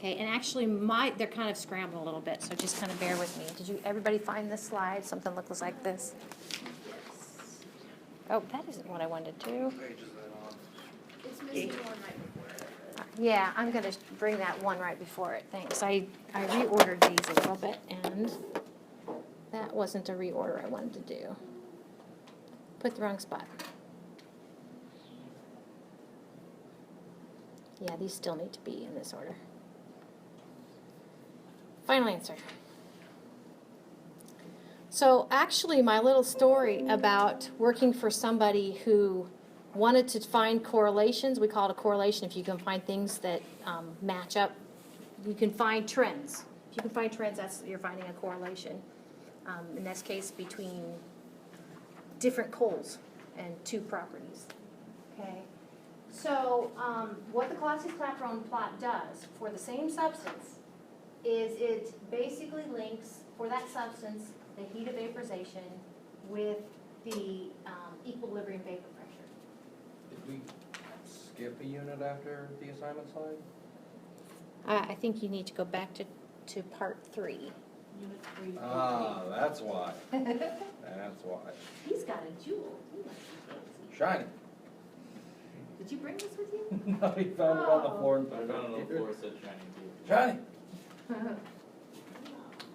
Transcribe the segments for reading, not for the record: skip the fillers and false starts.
Okay, and actually they're kind of scrambled a little bit, so just kind of bear with me. Did everybody find this slide? Something looks like this? Oh, that isn't what I wanted to do. It's missing one right before it. Yeah, I'm going to bring that one right before it. Thanks. I reordered these a little bit, and that wasn't a reorder I wanted to do. Put the wrong spot. Yeah, these still need to be in this order. Final answer. So actually, my little story about working for somebody who wanted to find correlations, we call it a correlation if you can find things that match up. You can find trends. If you can find trends, you're finding a correlation. In this case, between different coals and two properties. Okay. So what the Clausius Clapeyron plot does for the same substance is it basically links, for that substance, the heat of vaporization with the equilibrium vapor pressure. Did we skip a unit after the assignment slide? I think you need to go back to part 3. Unit 3. Ah, that's why. That's why. He's got a jewel. He must be fancy. Shiny. Did you bring this with you? No, he found it on the floor and I put it found it on the here. floor, said shiny too. Shiny.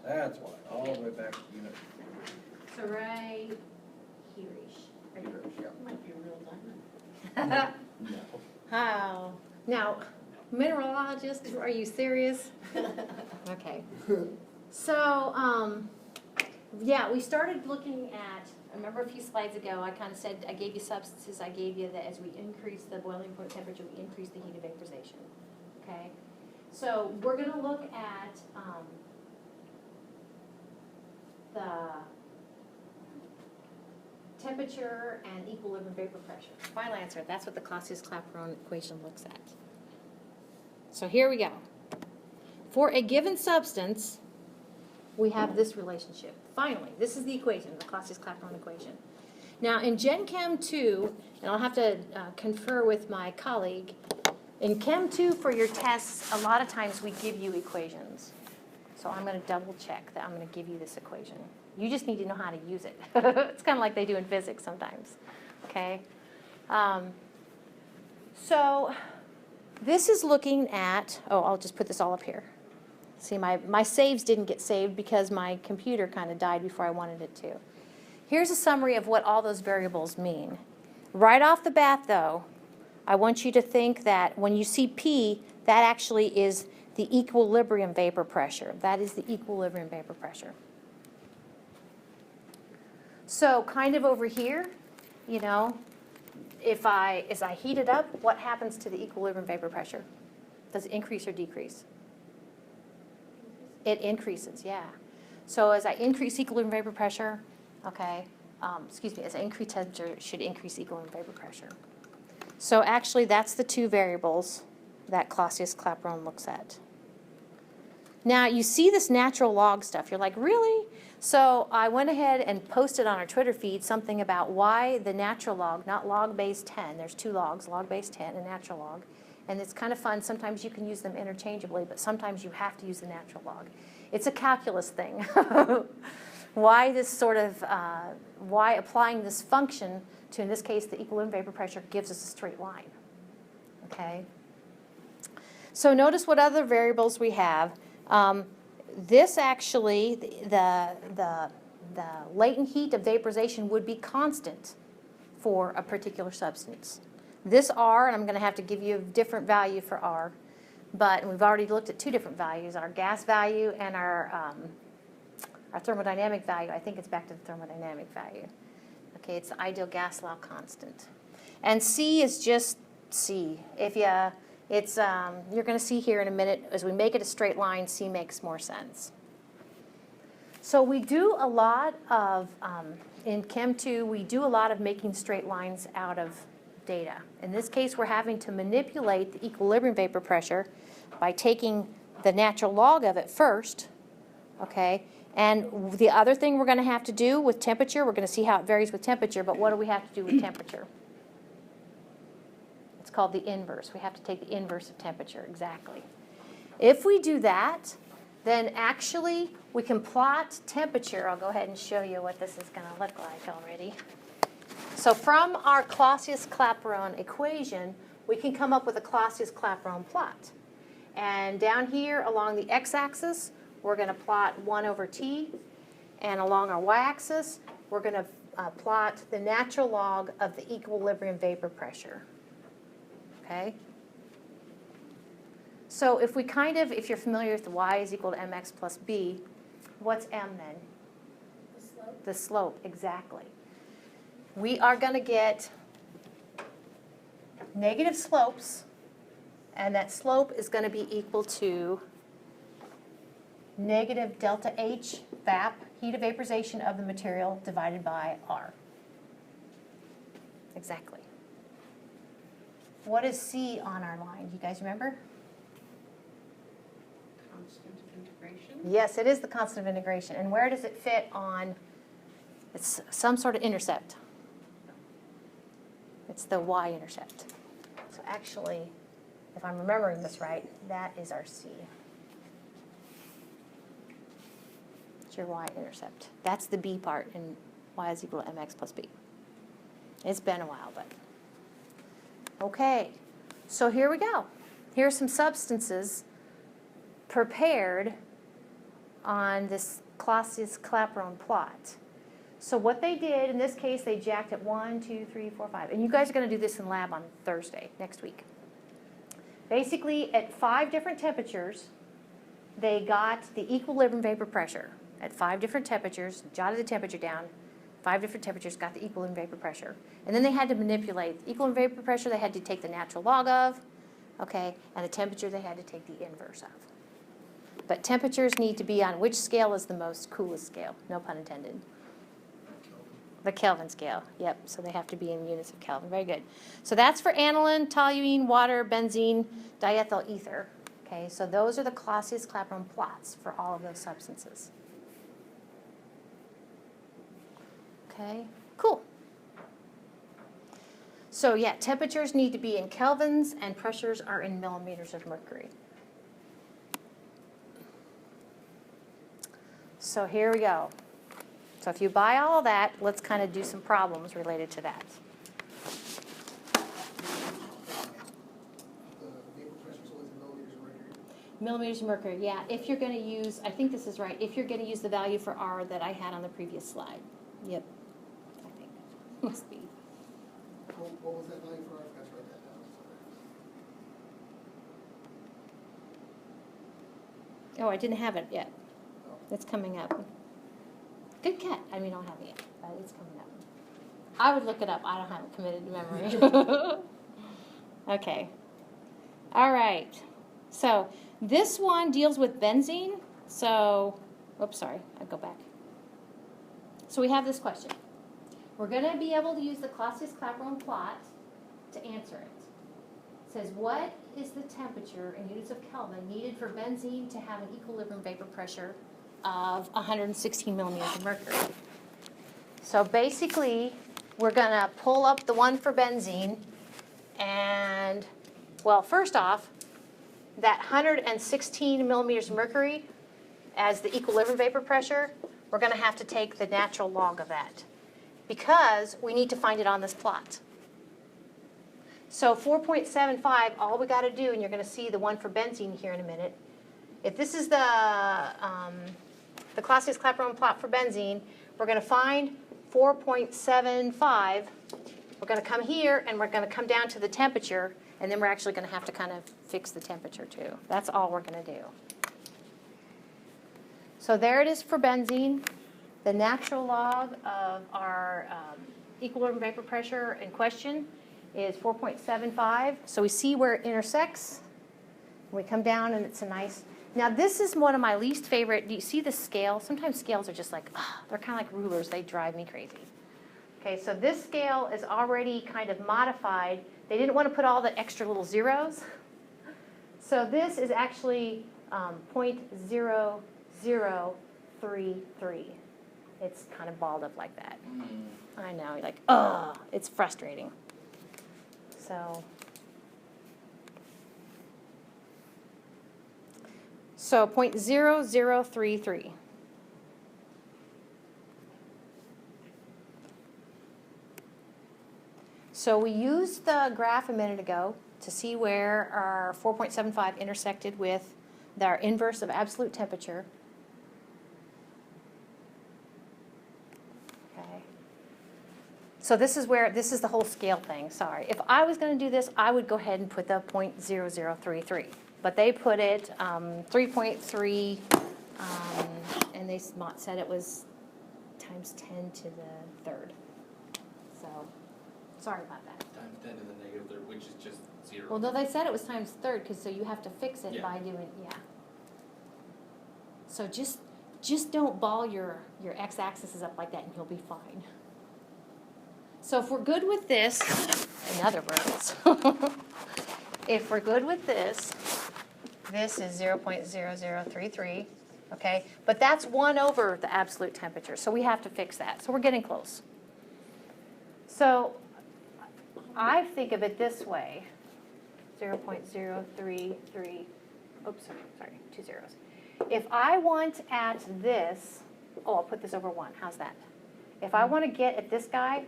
That's why. All the way back to unit. So right here-ish. Right here. Yeah. Might be a real diamond. No. How? Now, mineralogist, are you serious? Okay. So, yeah, we started looking at, I remember a few slides ago, I kind of said, I gave you substances, I gave you that as we increase the boiling point temperature, we increase the heat of vaporization. Okay? So, we're going to look at the temperature and equilibrium vapor pressure. Final answer, that's what the Clausius Clapeyron equation looks at. So here we go. For a given substance, we have this relationship. Finally, this is the equation, the Clausius Clapeyron equation. Now in Gen Chem 2, and I'll have to confer with my colleague, in Chem 2 for your tests, a lot of times we give you equations. So I'm going to double check that I'm going to give you this equation. You just need to know how to use it. It's kind of like they do in physics sometimes. Okay? So this is looking at, I'll just put this all up here. See, my saves didn't get saved because my computer kind of died before I wanted it to. Here's a summary of what all those variables mean. Right off the bat, though, I want you to think that when you see P, that actually is the equilibrium vapor pressure. That is the equilibrium vapor pressure. So kind of over here, you know, as I heat it up, what happens to the equilibrium vapor pressure? Does it increase or decrease? It increases, yeah. So as I increase equilibrium vapor pressure, okay, as I increase temperature, it should increase equilibrium vapor pressure. So actually, that's the two variables that Clausius Clapeyron looks at. Now, you see this natural log stuff. You're like, really? So I went ahead and posted on our Twitter feed something about why the natural log, not log base 10. There's two logs, log base 10 and natural log. And it's kind of fun. Sometimes you can use them interchangeably, but sometimes you have to use the natural log. It's a calculus thing. Why this sort of, why applying this function to, in this case, the equilibrium vapor pressure gives us a straight line. Okay? So notice what other variables we have. This actually, the latent heat of vaporization would be constant for a particular substance. This R, and I'm going to have to give you a different value for R, but we've already looked at two different values, our gas value and our thermodynamic value. I think it's back to the thermodynamic value. Okay, it's the ideal gas law constant. And C is just C. If you, you're going to see here in a minute, as we make it a straight line, C makes more sense. So we do a lot of, in Chem 2, we do a lot of making straight lines out of data. In this case, we're having to manipulate the equilibrium vapor pressure by taking the natural log of it first, okay? And the other thing we're going to have to do with temperature, we're going to see how it varies with temperature, but what do we have to do with temperature? It's called the inverse. We have to take the inverse of temperature, exactly. If we do that, then actually we can plot temperature. I'll go ahead and show you what this is going to look like already. So from our Clausius Clapeyron equation, we can come up with a Clausius Clapeyron plot. And down here along the x-axis, we're going to plot 1 over t. And along our y-axis, we're going to plot the natural log of the equilibrium vapor pressure. Okay? So if we if you're familiar with the y is equal to mx plus b, what's m then? The slope? The slope, exactly. We are going to get negative slopes, and that slope is going to be equal to negative delta H vap, heat of vaporization of the material, divided by R. Exactly. What is C on our line? Do you guys remember? Constant of integration? Yes, it is the constant of integration. And where does it fit on? It's some sort of intercept. It's the y-intercept. So actually, if I'm remembering this right, that is our C. It's your y-intercept. That's the b part in y is equal to mx plus b. It's been a while, but. Okay, so here we go. Here are some substances prepared on this Clausius Clapeyron plot. So what they did, in this case, they jacked at 1, 2, 3, 4, 5. And you guys are going to do this in lab on Thursday, next week. Basically, at 5 different temperatures, they got the equilibrium vapor pressure. At 5 different temperatures, jotted the temperature down. 5 different temperatures got the equilibrium vapor pressure. And then they had to manipulate the equilibrium vapor pressure. They had to take the natural log of, okay, and the temperature they had to take the inverse of. But temperatures need to be on which scale is the most coolest scale, no pun intended. The Kelvin scale, yep, so they have to be in units of Kelvin, very good. So that's for aniline, toluene, water, benzene, diethyl ether. Okay, so those are the Clausius Clapeyron plots for all of those substances. Okay, cool. So yeah, temperatures need to be in kelvins and pressures are in millimeters of mercury. So here we go. So if you buy all of that, let's kind of do some problems related to that. The vapor pressure is always in millimeters of mercury. Millimeters of mercury, yeah. If you're going to use, I think this is right, if you're going to use the value for R that I had on the previous slide. Yep, I think. Must be. What was that value for? I forgot to write that down. Sorry. Oh, I didn't have it yet. Oh. It's coming up. Good cat. I mean, I don't have it yet, but it's coming up. I would look it up. I don't have it committed to memory. Okay. All right. So this one deals with benzene. So, oops, sorry. I'll go back. So we have this question. We're going to be able to use the Clausius Clapeyron plot to answer it. It says, what is the temperature in units of Kelvin needed for benzene to have an equilibrium vapor pressure of 116 millimeters of mercury? So basically, we're going to pull up the one for benzene. And, well, first off, that 116 millimeters of mercury as the equilibrium vapor pressure, we're going to have to take the natural log of that, because we need to find it on this plot. So 4.75, all we got to do, and you're going to see the one for benzene here in a minute. If this is the Clausius Clapeyron plot for benzene, we're going to find 4.75. We're going to come here, and we're going to come down to the temperature, and then we're actually going to have to kind of fix the temperature too. That's all we're going to do. So there it is for benzene. The natural log of our equilibrium vapor pressure in question is 4.75. So we see where it intersects. We come down, and it's a nice... Now, this is one of my least favorite. Do you see the scale? Sometimes scales are just like, they're kind of like rulers. They drive me crazy. Okay, so this scale is already kind of modified. They didn't want to put all the extra little zeros. So this is actually 0.0033. It's kind of balled up like that. I know, you're like, it's frustrating. So So 0.0033. So we used the graph a minute ago to see where our 4.75 intersected with our inverse of absolute temperature. Okay. So this is the whole scale thing, sorry. If I was going to do this, I would go ahead and put the 0.0033. But they put it 3.3, and they said it was times 10 to the third. So, sorry about that. Times 10 to the negative third, which is just 0. Well, no, they said it was times third, because so you have to fix it Yeah. by doing, yeah. So just don't ball your x-axis up like that, and you'll be fine. So if we're good with this, in other words, if we're good with this is 0.0033, okay? But that's 1 over the absolute temperature, so we have to fix that. So we're getting close. So I think of it this way, 0.033, oops, sorry, 2 zeros. If I want at this, I'll put this over 1, how's that? If I want to get at this guy,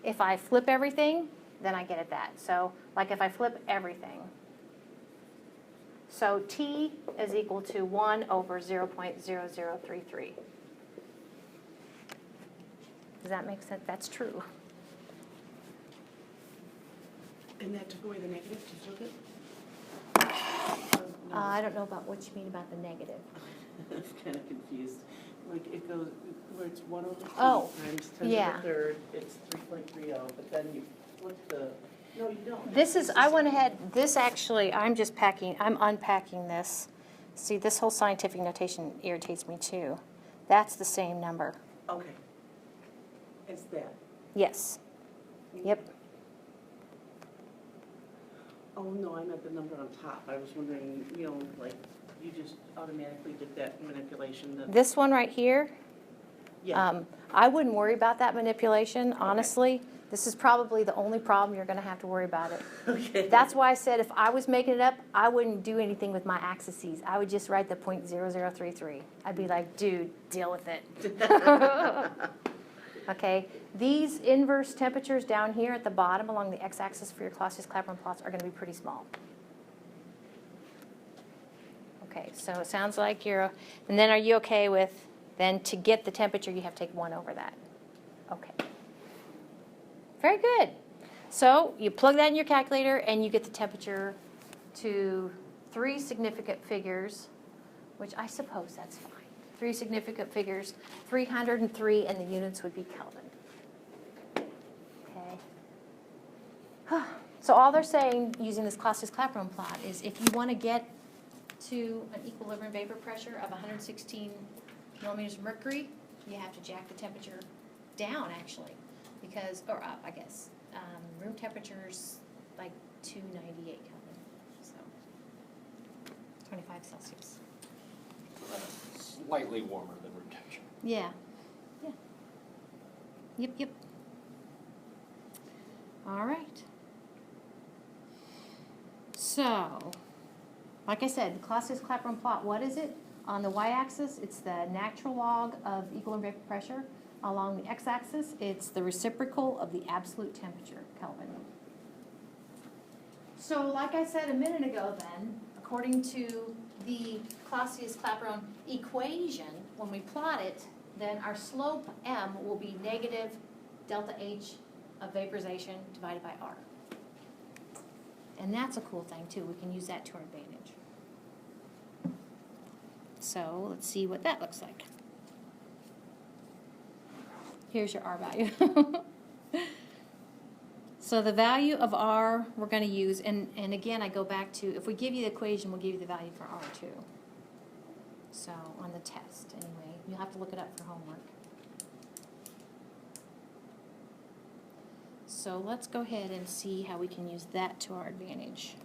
if I flip everything, then I get at that. So, like if I flip everything. So T is equal to 1 over 0.0033. Does that make sense? That's true. And that took away the negative, just look at? I don't know about what you mean about the negative. I was kind of confused. Like it goes, where it's 1 over 2 Oh, times 10 yeah. to the third, it's 3.30, but then you flip the, no, you don't. This is, I went ahead, this actually, I'm unpacking this. See, this whole scientific notation irritates me too. That's the same number. Okay. It's that. Yes. Yep. Oh, no, I meant the number on top. I was wondering, you know, like, you just automatically did that manipulation. This one right here, Yeah. I wouldn't worry about that manipulation, honestly. This is probably the only problem you're going to have to worry about it. Okay. That's why I said if I was making it up, I wouldn't do anything with my axes. I would just write the 0.0033. I'd be like, dude, deal with it. Okay, these inverse temperatures down here at the bottom along the x-axis for your Clausius Clapeyron plots are going to be pretty small. Okay, so it sounds like you're, and then are you okay with, then to get the temperature you have to take 1 over that? Okay. Very good. So you plug that in your calculator and you get the temperature to 3 significant figures, which I suppose that's fine. 3 significant figures, 303, and the units would be Kelvin. Okay. So all they're saying using this Clausius Clapeyron plot is if you want to get to an equilibrium vapor pressure of 116 millimeters of mercury, you have to jack the temperature down actually, because, or up I guess. Room temperature's like 298 Kelvin, so 25 Celsius. Slightly warmer than room temperature. Yeah. Yeah. Yep, yep. All right. So, like I said, the Clausius Clapeyron plot, what is it? On the y-axis, it's the natural log of equilibrium vapor pressure. Along the x-axis, it's the reciprocal of the absolute temperature, Kelvin. So, like I said a minute ago then, according to the Clausius Clapeyron equation, when we plot it, then our slope m will be negative delta H of vaporization divided by R. And that's a cool thing too. We can use that to our advantage. So let's see what that looks like. Here's your R value. So the value of R we're going to use, and again I go back to, if we give you the equation, we'll give you the value for R too. So on the test anyway, you'll have to look it up for homework. So let's go ahead and see how we can use that to our advantage.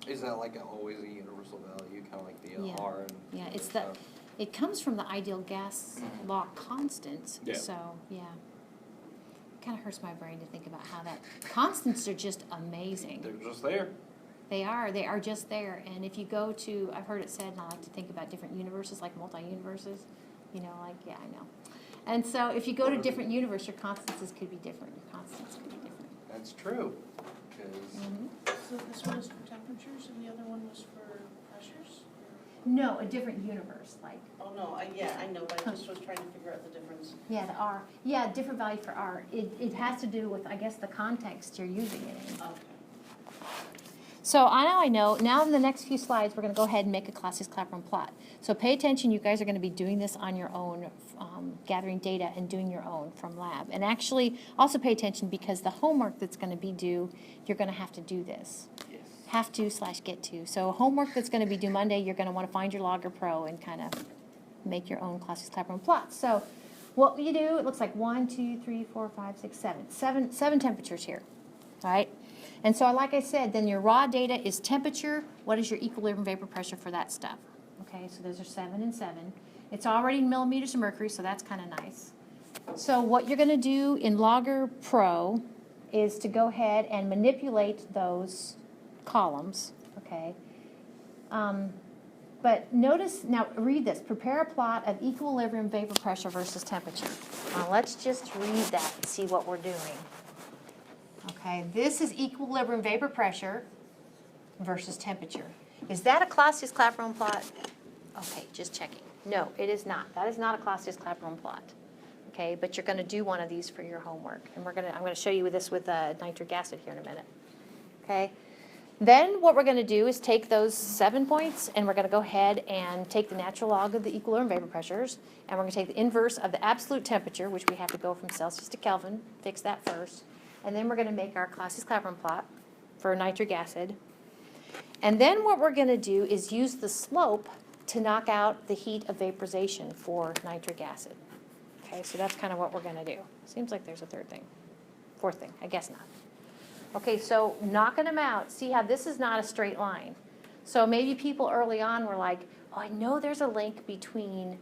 Is that like always a universal value, kind of like the Yeah. R and Yeah, it's and the, stuff? it comes from the ideal gas law constants, Yeah. so, yeah. Kind of hurts my brain to think about how that, constants are just amazing. They're just there. They are just there. And if you go to, I've heard it said, and I like to think about different universes, like multi-universes, you know, like, yeah, I know. And so if you go to different universe, your constances could be different. Your constants could be different. That's true, because So this one is for temperatures and the other one was for pressures? No, a different universe, like, Oh, no, yeah, I know, but I just was trying to figure out the difference. yeah, the R. Yeah, different value for R. It has to do with, I guess, the context you're using it in. Okay. So I know. Now in the next few slides, we're going to go ahead and make a Clausius Clapeyron plot. So pay attention. You guys are going to be doing this on your own, gathering data and doing your own from lab. And actually, also pay attention because the homework that's going to be due, you're going to have to do this. yes. Have to / get to. So homework that's going to be due Monday, you're going to want to find your Logger Pro and kind of make your own Clausius Clapeyron plot. So what you do, it looks like 1, 2, 3, 4, 5, 6, 7. Seven temperatures here, all right? And so like I said, then your raw data is temperature. What is your equilibrium vapor pressure for that stuff? Okay, so those are 7 and 7. It's already in millimeters of mercury, so that's kind of nice. So what you're going to do in Logger Pro is to go ahead and manipulate those columns, okay? But notice, now read this. Prepare a plot of equilibrium vapor pressure versus temperature. Now let's just read that and see what we're doing. Okay, this is equilibrium vapor pressure versus temperature. Is that a Clausius Clapeyron plot? Okay, just checking. No, it is not. That is not a Clausius Clapeyron plot. Okay, but you're going to do one of these for your homework, and I'm going to show you this with nitric acid here in a minute. Okay. Then what we're going to do is take those 7 points, and we're going to go ahead and take the natural log of the equilibrium vapor pressures, and we're going to take the inverse of the absolute temperature, which we have to go from Celsius to Kelvin, fix that first. And then we're going to make our Clausius Clapeyron plot for nitric acid. And then what we're going to do is use the slope to knock out the heat of vaporization for nitric acid. Okay, so that's kind of what we're going to do. Seems like there's a fourth thing, I guess not. Okay, so knocking them out, see how this is not a straight line. So maybe people early on were like, oh, I know there's a link between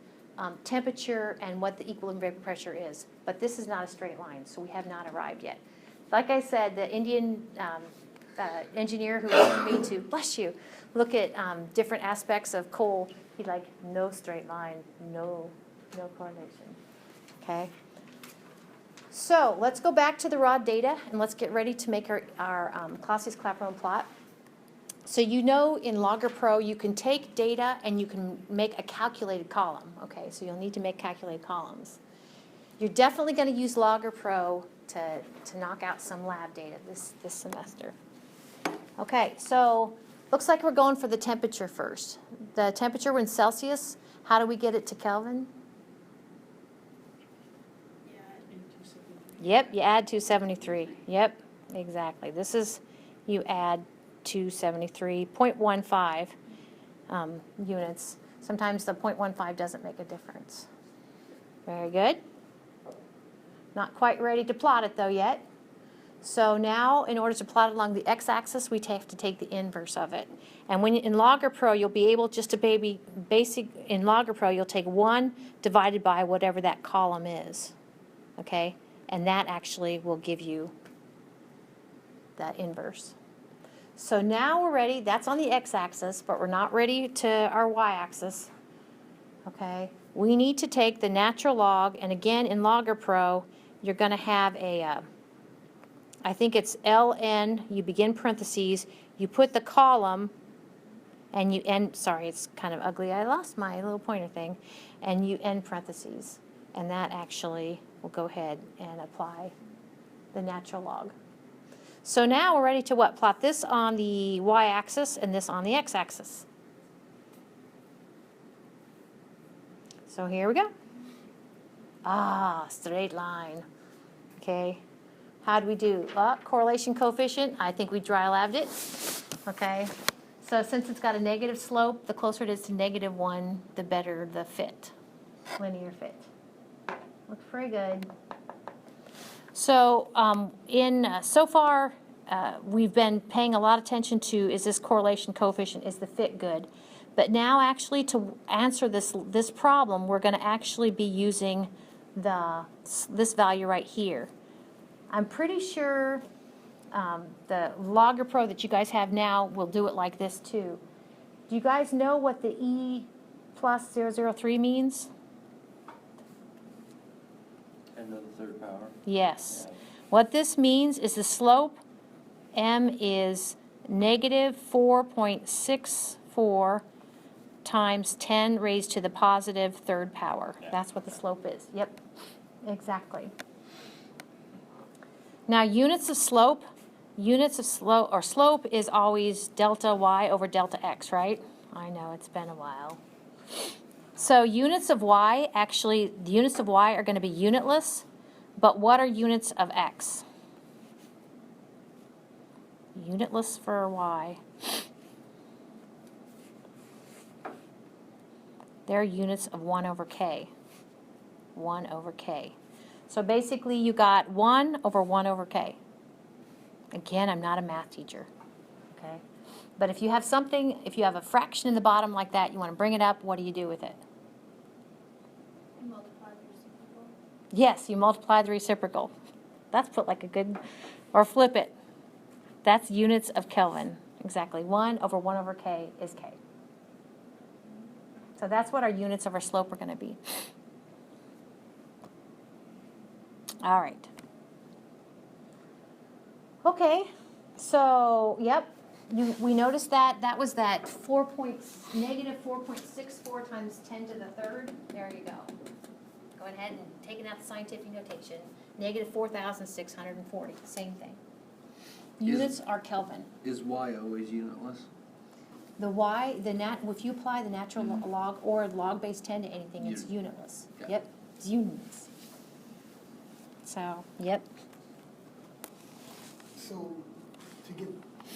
temperature and what the equilibrium vapor pressure is, but this is not a straight line, so we have not arrived yet. Like I said, the Indian engineer who wanted me to, bless you, look at different aspects of coal, he's like, no straight line, no correlation, okay? So let's go back to the raw data and let's get ready to make our Clausius Clapeyron plot. So you know in Logger Pro you can take data and you can make a calculated column. Okay, so you'll need to make calculated columns. You're definitely going to use Logger Pro to knock out some lab data this semester. Okay, so looks like we're going for the temperature first. The temperature in Celsius, how do we get it to Kelvin? Yep, you add 273. Yep, exactly. This is, you add 273.15 units. Sometimes the 0.15 doesn't make a difference. Very good. Not quite ready to plot it though yet. So now, in order to plot along the x-axis, we have to take the inverse of it. And when in Logger Pro, you'll be able just to in Logger Pro, you'll take 1 divided by whatever that column is. Okay? And that actually will give you that inverse. So now we're ready. That's on the x-axis, but we're not ready to our y-axis. Okay? We need to take the natural log, and again, in Logger Pro, you're going to have a, I think it's ln, you begin parentheses, you put the column, and you end, sorry, it's kind of ugly, I lost my little pointer thing, and you end parentheses. And that actually will go ahead and apply the natural log. So now we're ready to what? Plot this on the y-axis and this on the x-axis. So here we go. Ah, straight line. Okay. How do we do? Correlation coefficient, I think we dry labbed it. Okay. So since it's got a negative slope, the closer it is to -1, the better the fit, linear fit. Looks pretty good. So so far, we've been paying a lot of attention to, is this correlation coefficient, is the fit good? But now actually to answer this problem, we're going to actually be using this value right here. I'm pretty sure the Logger Pro that you guys have now will do it like this too. Do you guys know what the E plus 003 means? End of the third power. Yes. Yeah. What this means is the slope, M, is negative 4.64 times 10 raised to the positive third power. Yeah. That's what the slope is. Yep, exactly. Now, units of slope is always delta y over delta x, right? I know, it's been a while. So units of y, actually, the units of y are going to be unitless, but what are units of x? Unitless for y. They're units of 1 over k. 1 over k. So basically you got 1 over 1 over k. Again, I'm not a math teacher, okay? But if you have something, if you have a fraction in the bottom like that, you want to bring it up, what do you do with it? You multiply the reciprocal. Yes, you multiply the reciprocal. That's put like a good, or flip it. That's units of Kelvin. Exactly. 1 over 1 over k is k. So that's what our units of our slope are going to be. All right. Okay, so, yep, we noticed that. That was that negative 4.64 times 10 to the third. There you go. Go ahead and take it out the scientific notation. Negative 4,640, same thing. Units are Kelvin. Is y always unitless? The y, if you apply the natural log or log base 10 to anything, it's unitless. Yeah. Yep, it's units. So, yep. So to get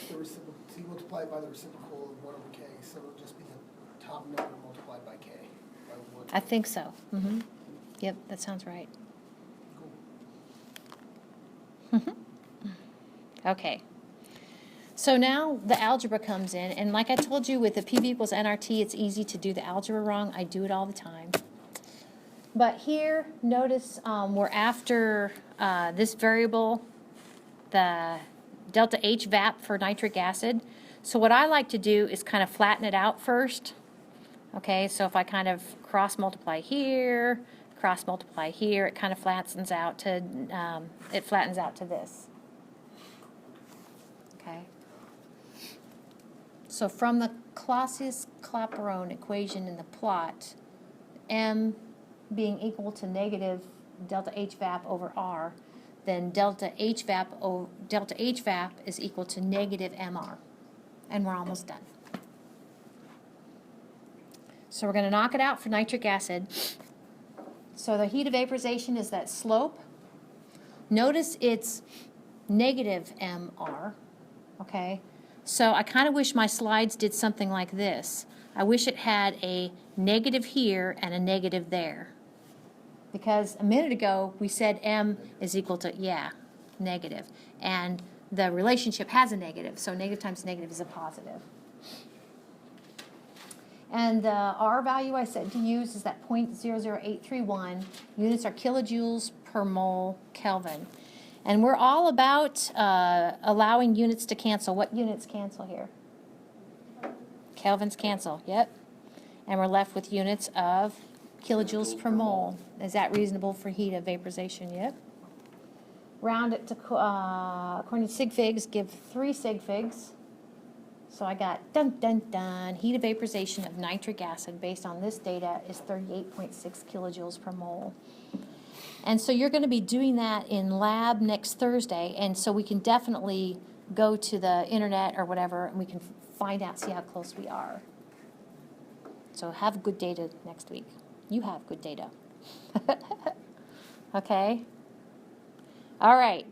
the reciprocal, so you multiply it by the reciprocal of 1 over k, so it'll just be the top number multiplied by k. By 1. I think so. Mm-hmm. Yep, that sounds right. Cool. Okay. So now the algebra comes in, and like I told you with the PV equals nRT, it's easy to do the algebra wrong. I do it all the time. But here, notice we're after this variable, the delta H VAP for nitric acid. So what I like to do is kind of flatten it out first. Okay, so if I kind of cross multiply here, it kind of flattens out to this. Okay. So from the Clausius Clapeyron equation in the plot, M being equal to negative delta H VAP over R, then delta H VAP is equal to negative MR. And we're almost done. So we're going to knock it out for nitric acid. So the heat of vaporization is that slope. Notice it's negative MR, okay? So I kind of wish my slides did something like this. I wish it had a negative here and a negative there. Because a minute ago, we said M is equal to, negative. And the relationship has a negative, so negative times negative is a positive. And the R value I said to use is that 0.00831. Units are kilojoules per mole Kelvin. And we're all about allowing units to cancel. What units cancel here? Kelvins cancel, yep. And we're left with units of kilojoules per mole. Is that reasonable for heat of vaporization? Yep. Round it to, according to sig figs, give 3 sig figs. So I got, dun, dun, dun, heat of vaporization of nitric acid based on this data is 38.6 kilojoules per mole. And so you're going to be doing that in lab next Thursday, and so we can definitely go to the internet or whatever, and we can find out, see how close we are. So have good data next week. You have good data. Okay? All right.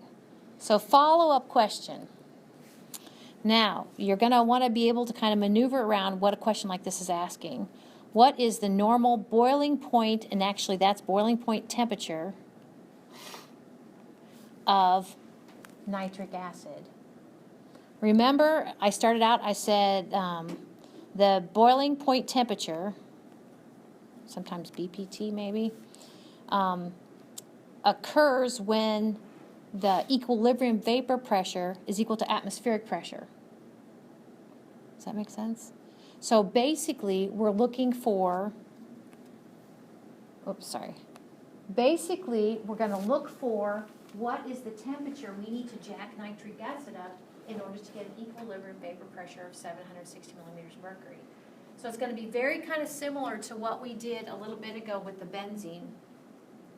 So follow-up question. Now, you're going to want to be able to kind of maneuver around what a question like this is asking. What is the normal boiling point, and actually that's boiling point temperature, of nitric acid? Remember, I started out, I said the boiling point temperature, sometimes BPT maybe, occurs when the equilibrium vapor pressure is equal to atmospheric pressure. Does that make sense? So basically, we're looking for, basically, we're going to look for what is the temperature we need to jack nitric acid up in order to get an equilibrium vapor pressure of 760 millimeters of mercury. So it's going to be very kind of similar to what we did a little bit ago with the benzene.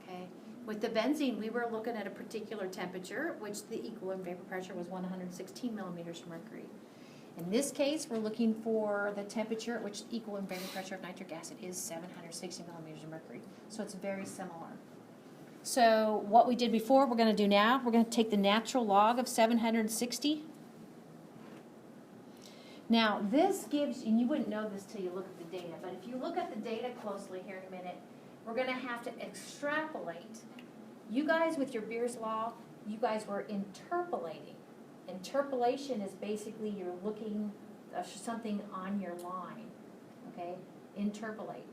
Okay? With the benzene, we were looking at a particular temperature, which the equilibrium vapor pressure was 116 millimeters of mercury. In this case, we're looking for the temperature at which the equilibrium vapor pressure of nitric acid is 760 millimeters of mercury. So it's very similar. So what we did before, we're going to do now. We're going to take the natural log of 760. Now, this gives, and you wouldn't know this till you look at the data, but if you look at the data closely here in a minute, we're going to have to extrapolate. You guys, with your Beer's law, you guys were interpolating. Interpolation is basically you're looking at something on your line, okay? Interpolate,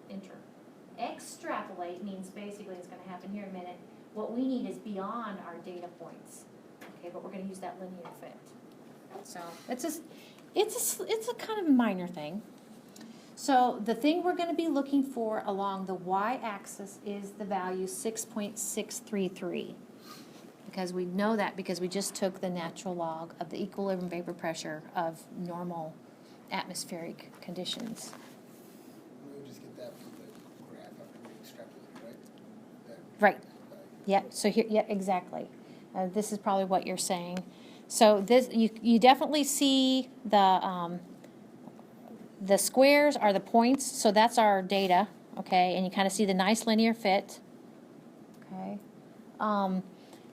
Extrapolate means basically it's going to happen here in a minute. What we need is beyond our data points, okay? But we're going to use that linear fit. So it's a kind of minor thing. So the thing we're going to be looking for along the y-axis is the value 6.633. Because we know that because we just took the natural log of the equilibrium vapor pressure of normal atmospheric conditions. We would just get that from the graph after we extrapolate, right? That Right. value. Yeah, so here, yeah, exactly. This is probably what you're saying. So this, you definitely see the squares are the points, so that's our data, okay? And you kind of see the nice linear fit, okay?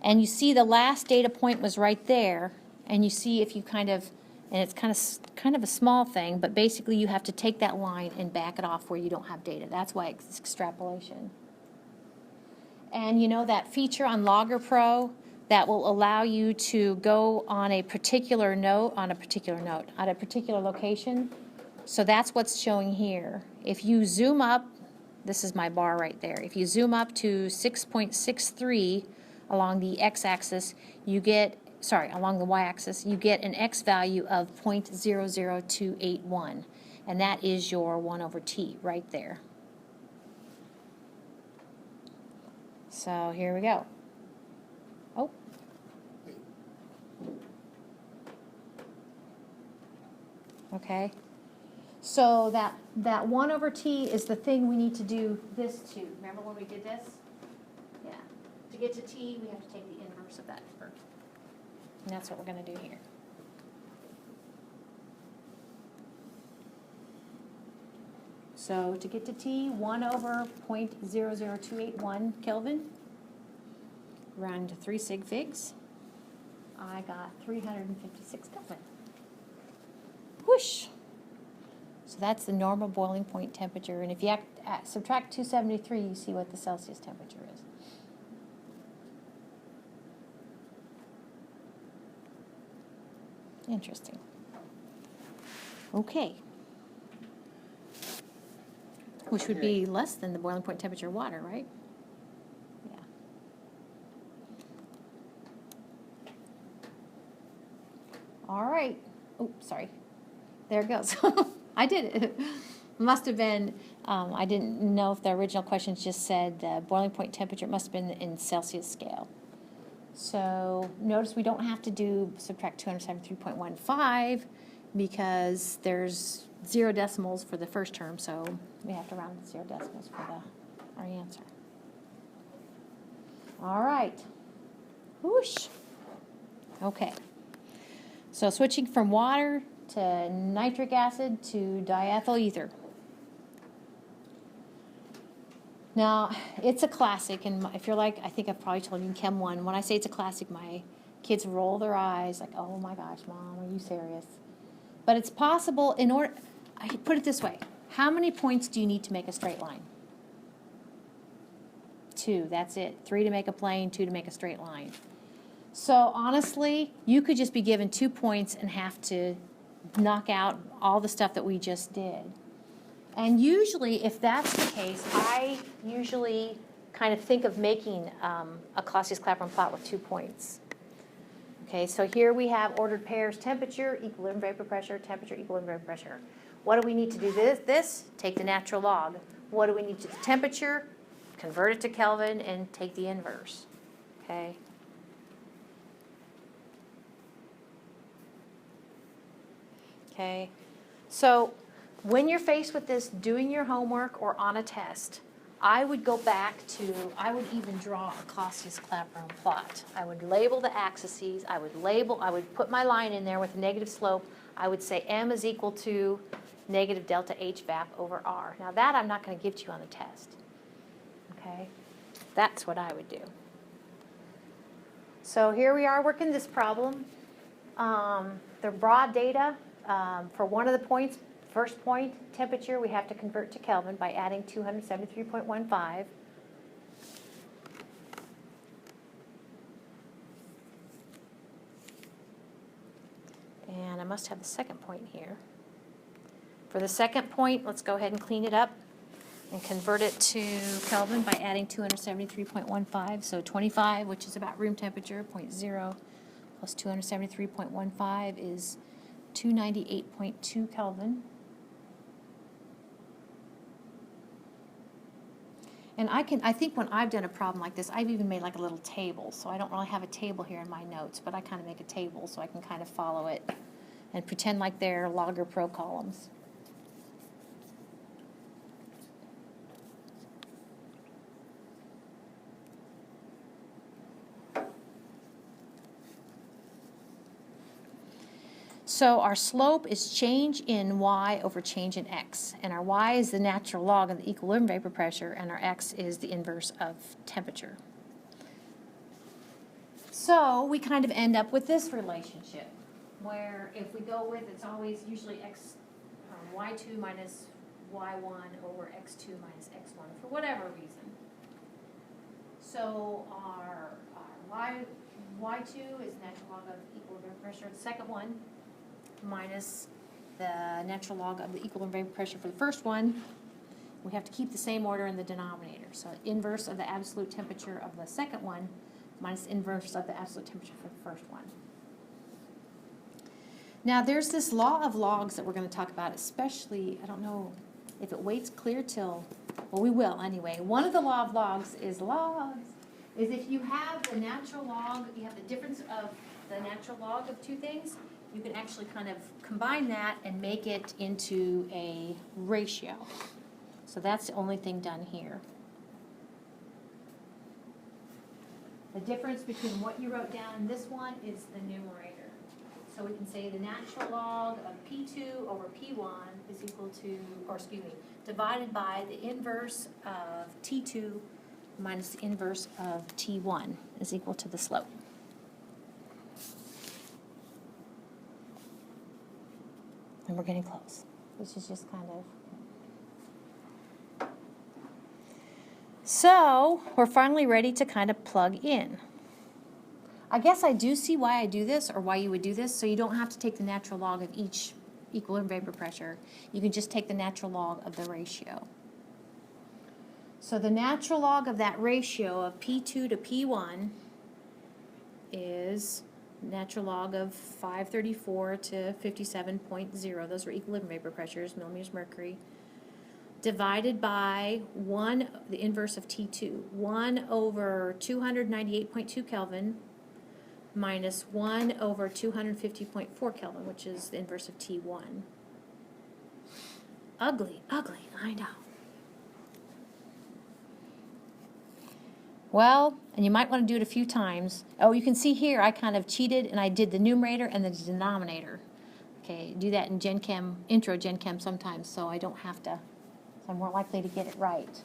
And you see the last data point was right there, and you see if you kind of, and it's kind of a small thing, but basically you have to take that line and back it off where you don't have data. That's why it's extrapolation. And you know that feature on Logger Pro that will allow you to go on a particular note, at a particular location? So that's what's showing here. If you zoom up, this is my bar right there. If you zoom up to 6.63 along the x-axis, you get, along the y-axis, you get an x value of 0.00281. And that is your 1/t right there. So here we go. Oh. Okay. So that 1/t is the thing we need to do this to. Remember when we did this? Yeah. To get to t, we have to take the inverse of that number. And that's what we're going to do here. So to get to t, 1/0.00281 Kelvin, round to 3 sig figs, I got 356 Kelvin. Whoosh! So that's the normal boiling point temperature. And if you subtract 273, you see what the Celsius temperature is. Interesting. Okay. Which would be less than the boiling point temperature of water, right? Yeah. All right. Oh, sorry. There it goes. I did it. Must have been, I didn't know if the original questions just said the boiling point temperature. It must have been in Celsius scale. So notice we don't have to subtract 273.15 because there's 0 decimals for the first term, so we have to round to 0 decimals for our answer. All right. Whoosh. Okay. So switching from water to nitric acid to diethyl ether. Now, it's a classic, and if you're like, I think I've probably told you in Chem 1, when I say it's a classic, my kids roll their eyes like, oh my gosh, Mom, are you serious? But it's possible I put it this way, how many points do you need to make a straight line? 2, that's it. 3 to make a plane, 2 to make a straight line. So honestly, you could just be given 2 points and have to knock out all the stuff that we just did. And usually, if that's the case, I usually kind of think of making a Clausius Clapeyron plot with 2 points. Okay, so here we have ordered pairs, temperature, equilibrium vapor pressure, temperature, equilibrium vapor pressure. What do we need to do this? Take the natural log. What do we need to do? Temperature, convert it to Kelvin, and take the inverse. Okay? Okay, so when you're faced with this, doing your homework or on a test, I would go back to, I would even draw a Clausius Clapeyron plot. I would label the axes, I would put my line in there with a negative slope. I would say m is equal to negative delta H VAP over R. Now that I'm not going to give to you on the test. Okay, that's what I would do. So here we are working this problem. The raw data for one of the points, first point, temperature, we have to convert to Kelvin by adding 273.15. And I must have the second point here. For the second point, let's go ahead and clean it up and convert it to Kelvin by adding 273.15. So 25, which is about room temperature, 0.0 plus 273.15 is 298.2 Kelvin. And I think when I've done a problem like this, I've even made like a little table. So I don't really have a table here in my notes, but I kind of make a table so I can kind of follow it and pretend like they're log or pro columns. So our slope is change in y over change in x, and our y is the natural log of the equilibrium vapor pressure, and our x is the inverse of temperature. So we kind of end up with this relationship, where if we go with, it's always usually x, y2 minus y1 over x2 minus x1, for whatever reason. So our y2 is natural log of equilibrium pressure, the second one, minus the natural log of the equilibrium vapor pressure for the first one. We have to keep the same order in the denominator. So inverse of the absolute temperature of the second one minus inverse of the absolute temperature for the first one. Now there's this law of logs that we're going to talk about, especially, I don't know if it waits clear till, well, we will anyway. One of the law of logs is if you have the natural log, you have the difference of the natural log of two things, you can actually kind of combine that and make it into a ratio. So that's the only thing done here. The difference between what you wrote down in this one is the numerator. So we can say the natural log of P2 over P1 is equal to, or excuse me, divided by the inverse of T2 minus the inverse of T1 is equal to the slope. And we're getting close. This is just kind of... So, we're finally ready to kind of plug in. I guess I do see why I do this, or why you would do this, so you don't have to take the natural log of each equilibrium vapor pressure. You can just take the natural log of the ratio. So the natural log of that ratio of P2 to P1 is natural log of 534 to 57.0. Those are equilibrium vapor pressures, millimeters mercury, divided by 1, the inverse of T2, 1 over 298.2 Kelvin minus 1 over 250.4 Kelvin, which is the inverse of T1. Ugly, ugly, I know. Well, and you might want to do it a few times. Oh, you can see here I kind of cheated and I did the numerator and the denominator. Okay, do that in Gen Chem, intro Gen Chem sometimes, so I don't have to, so I'm more likely to get it right.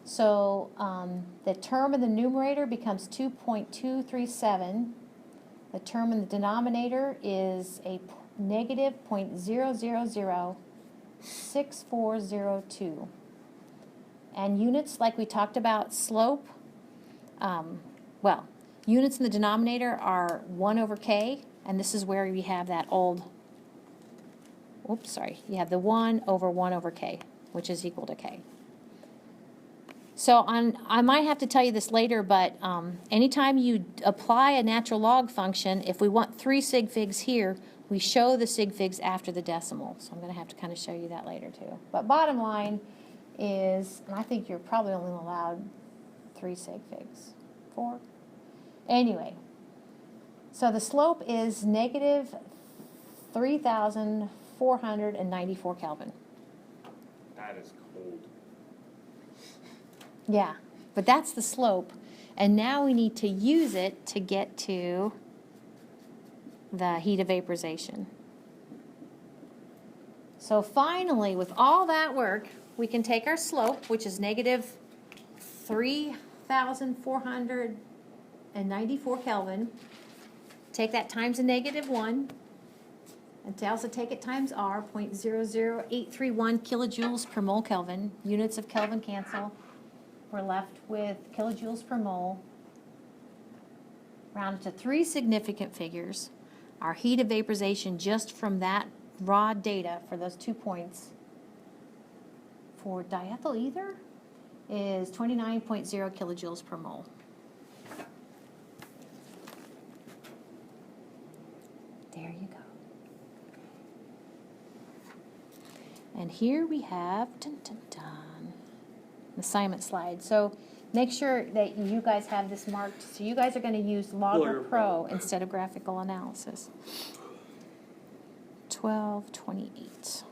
So the term in the numerator becomes 2.237. The term in the denominator is a negative 0.0006402. And units, like we talked about, slope, units in the denominator are 1 over k, and this is where we have that old, you have the 1 over k, which is equal to k. So I might have to tell you this later, but anytime you apply a natural log function, if we want 3 sig figs here, we show the sig figs after the decimal. So I'm going to have to kind of show you that later too. But bottom line is, and I think you're probably only allowed 3 sig figs. 4? Anyway, so the slope is negative 3,494 Kelvin. That is cold. Yeah, but that's the slope. And now we need to use it to get to the heat of vaporization. So finally, with all that work, we can take our slope, which is negative 3,494 Kelvin, take that times a negative 1, and to also take it times R, 0.00831 kilojoules per mole Kelvin. Units of Kelvin cancel. We're left with kilojoules per mole. Rounded to 3 significant figures. Our heat of vaporization just from that raw data for those 2 points for diethyl ether is 29.0 kilojoules per mole. There you go. And here we have dun, dun, dun, assignment slide. So make sure that you guys have this marked. So you guys are going to use Logger Pro instead of graphical analysis. 1228.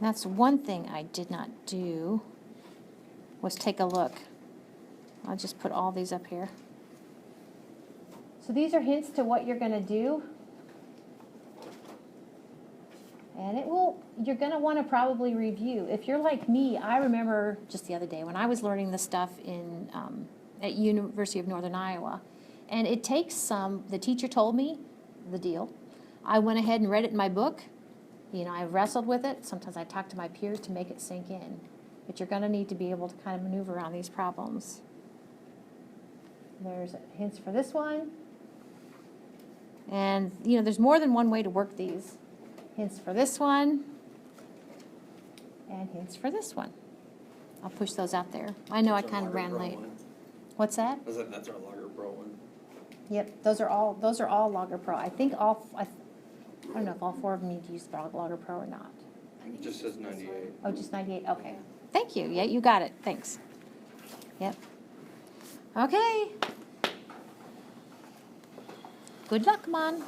That's one thing I did not do was take a look. I'll just put all these up here. So these are hints to what you're going to do. And you're going to want to probably review. If you're like me, I remember just the other day when I was learning this stuff at University of Northern Iowa. And it takes the teacher told me the deal. I went ahead and read it in my book. You know, I wrestled with it. Sometimes I talk to my peers to make it sink in. But you're going to need to be able to kind of maneuver around these problems. There's hints for this one. And, you know, there's more than one way to work these. Hints for this one, and hints for this one. I'll push those out there. I know I kind of ran late. What's that? That's our Logger Pro one. Yep, those are all Logger Pro. I think I don't know if all 4 of them need to use Logger Pro or not. It just says 98. Oh, just 98. Okay. Thank you. Yeah, you got it. Thanks. Yep. Okay. Good luck, Mon.